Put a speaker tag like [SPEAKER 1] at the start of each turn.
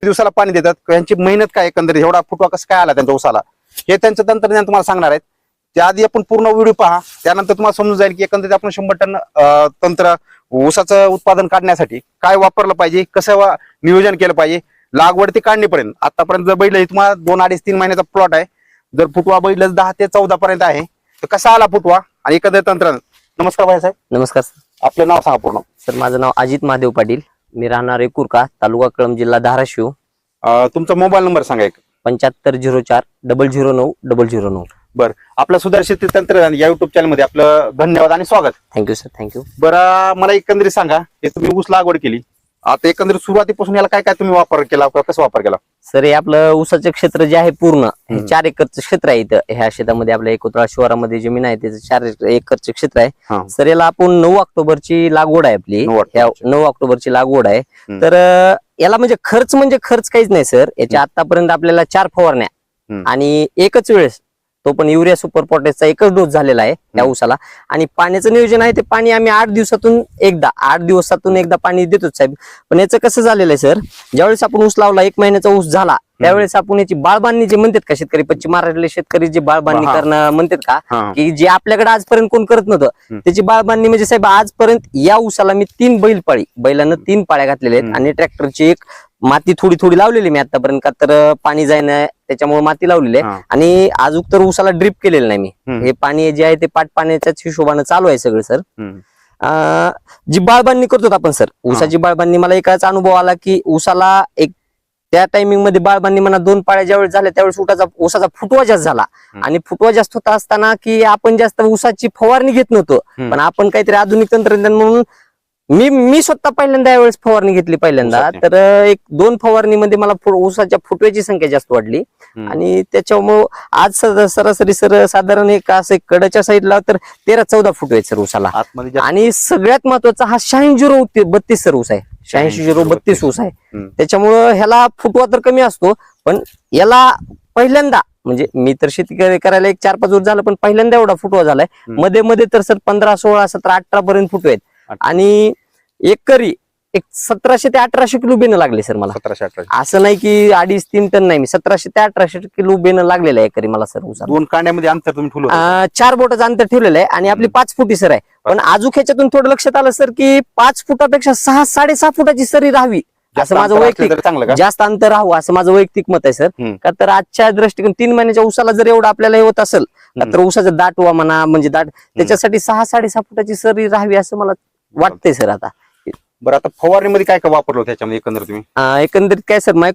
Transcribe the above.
[SPEAKER 1] दिवसाला पाणी देतात, यांची मेहनत काय, एकंदरीत एवढा फुटवा कसं काय आला त्यांच्या ऊसाला, हे त्यांचं तंत्रज्ञान तुम्हाला सांगणार आहेत. त्याआधी आपण पूर्ण व्हिडिओ पहा, त्यानंतर तुम्हाला समजून जाईल की एकंदरीत आपण 100 टन तंत्र ऊसाचं उत्पादन काढण्यासाठी काय वापरलं पाहिजे, कसं नियोजन केलं पाहिजे, लागवड ते काढणीपर्यंत. आतापर्यंत जर बैल तुम्हाला 2, 2.5, 3 महिन्याचा प्लॉट आहे. जर फुटवा बैल 10 ते 14 पर्यंत आहे, तर कसा आला फुटवा आणि एकंदरीत तंत्रज्ञान. नमस्कार भाई साहेब.
[SPEAKER 2] नमस्कार सर.
[SPEAKER 1] आपलं नाव सांगा पूर्ण.
[SPEAKER 2] सर माझं नाव अजित महादेव पाटील, मी राहणार एकुरका, तालुका कळंब, जिल्हा धाराशिव.
[SPEAKER 1] तुमचा मोबाईल नंबर सांगा एक.
[SPEAKER 2] 7504 009 009.
[SPEAKER 1] बरं, आपलं सुधारित तंत्रज्ञान या युट्यूब चॅनल मध्ये आपलं धन्यवाद आणि स्वागत.
[SPEAKER 2] Thank you sir, thank you.
[SPEAKER 1] बरं, मला एकंदरीत सांगा, हे तुम्ही ऊस लागवड केली, आता एकंदरीत सुरुवातीपासून याला काय काय तुम्ही वापर केला, कसं वापर केला?
[SPEAKER 2] सर हे आपलं ऊसाचं क्षेत्र जे आहे पूर्ण 4 एकरचं क्षेत्र आहे. इथं ह्या शेतामध्ये आपल्या एकोत्रा शिवारामध्ये जमीन आहे, त्याचं 4 एकरचं क्षेत्र आहे. सर याला आपण 9 ऑक्टोबरची लागवड आहे आपली. 9 ऑक्टोबरची लागवड आहे. तर याला म्हणजे खर्च काहीच नाही सर. याच्या आतापर्यंत आपल्याला 4 फवारण्या आणि एकच वेळेस, तो पण युरिया सुपर पोटॅशचा एकच डोस झालेला आहे त्या ऊसाला. आणि पाण्याचं नियोजन आहे ते पाणी आम्ही 8 दिवसातून एकदा पाणी देतोच साहेब. पण याचं कसं झालेलं आहे सर, ज्यावेळेस आपण ऊस लावला, 1 महिन्याचा ऊस झाला, त्यावेळेस आपण याची बाळबांधणी जे म्हणतात का शेतकरी, पश्चिम महाराष्ट्रातले शेतकरी जे बाळबांधणी करणं म्हणतात का, की जे आपल्याकडे आजपर्यंत कोण करत नव्हतं, त्याची बाळबांधणी म्हणजे साहेब आजपर्यंत या ऊसाला मी 3 बैलांना 3 पाळ्या घातलेल्या आहेत आणि ट्रॅक्टरची एक माती थोडी लावलेली मी आतापर्यंत, का तर पाणी जाईना त्याच्यामुळे माती लावलेली आहे. आणि अजून तर ऊसाला ड्रिप केलेलं नाही मी. हे पाणी जे आहे ते पाट पाण्याच्याच हिशोबाने चालू आहे सगळं सर. जी बाळबांधणी करतो आपण सर, ऊसाची बाळबांधणी, मला एकाच अनुभव आला की ऊसाला एक त्या टायमिंग मध्ये बाळबांधणी म्हणा 2 पाळ्या ज्यावेळेस झाल्या त्यावेळेस ऊसाचा फुटवा जास्त झाला. आणि फुटवा जास्त होता असताना की आपण जास्त ऊसाची फवारणी घेत नव्हतो, पण आपण काहीतरी आधुनिक तंत्रज्ञान म्हणून मी स्वतः पहिल्यांदा यावेळेस फवारणी घेतली पहिल्यांदा. तर 1-2 फवारणीमध्ये मला ऊसाच्या फुटव्याची संख्या जास्त वाढली. आणि त्याच्यामुळे आज सरासरी सर साधारण एक असं कडच्या साईडला तर 13-14 फुटवे सर ऊसाला. आणि सगळ्यात महत्वाचा हा 86-032 सर ऊस आहे. 86-032 ऊस आहे. त्याच्यामुळं ह्याला फुटवा तर कमी असतो, पण याला पहिल्यांदा म्हणजे मी तर शेती करायला 4-5 वर्ष झालं, पण पहिल्यांदा एवढा फुटवा झालाय. मध्ये तर सर 15, 16, 17, 18 पर्यंत फुटवे आहेत. आणि एकरी 1700 ते 1800 किलो बेणं लागले सर मला.
[SPEAKER 1] 1700-1800
[SPEAKER 2] असं नाही की 2.5-3 टन नाही, मी 1700 ते 1800 किलो बेणं लागलेलं आहे एकरी मला सर ऊसाला.
[SPEAKER 1] 2 कांड्यामध्ये अंतर तुम्ही ठेवलं?
[SPEAKER 2] 4 बोटाचं अंतर ठेवलेलं आहे आणि आपली 5 फुटी सर आहे. पण अजून ह्याच्यातून थोडं लक्षात आलं सर की 5 फुटापेक्षा 6-6.5 फुटाची सरी राहावी असं माझं वैयक्तिक, जास्त अंतर राहावं असं माझं वैयक्तिक मत आहे सर. का तर आजच्या दृष्टिकोन 3 महिन्याच्या ऊसाला जर एवढं आपल्याला होत असेल, तर ऊसाचं दाटवा म्हणा म्हणजे त्याच्यासाठी 6-6.5 फुटाची सरी राहावी असं मला वाटतंय सर. आता
[SPEAKER 1] बरं, आता फवारणीमध्ये काय काय वापरलं त्याच्यामध्ये एकंदरीत तुम्ही?
[SPEAKER 2] एकंदरीत काय सर,